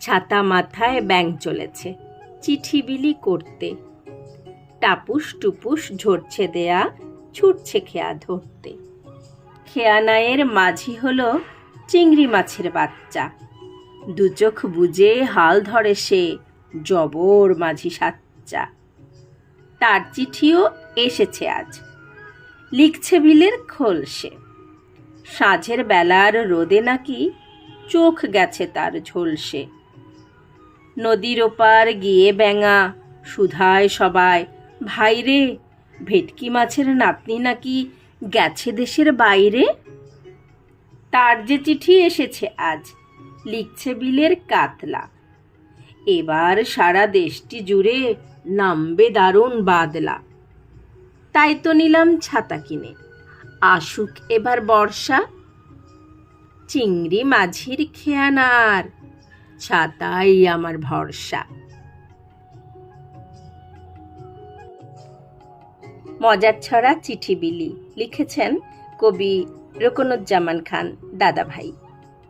ছাতা মাথায় ব্যাঙ চলেছে চিঠি বিলি করতে, টাপুস টুপুস ঝরছে দেয়া, ছুটছে খেয়া ধরতে। খেয়া নায়ের মাঝি হলো চিংড়ি মাছের বাচ্চা, দু চোখ বুজে হাল ধরে সে জবর মাঝি সাচ্চা। তার চিঠিও এসেছে আজ, লিখছে বিলের খোলসে। সাঁঝের বেলার রোদে নাকি চোখ গেছে তার ঝলসে। নদীর ওপার গিয়ে ব্যাঙা সুধায় সবাই, ভাইরে ভেটকি মাছের নাতনি নাকি গেছে দেশের বাইরে। তার যে চিঠি এসেছে আজ, লিখছে বিলের কাতলা। এবার সারা দেশটি জুড়ে নামবে দারুণ বাদলা। তাই তো নিলাম ছাতা কিনে, আসুক এবার বর্ষা। চিংড়ি মাঝির খেয়ানার ছাতাই আমার ভরসা। মজার ছড়া চিঠি বিলি লিখেছেন কবি রোকনুজ্জামান খান দাদাভাই।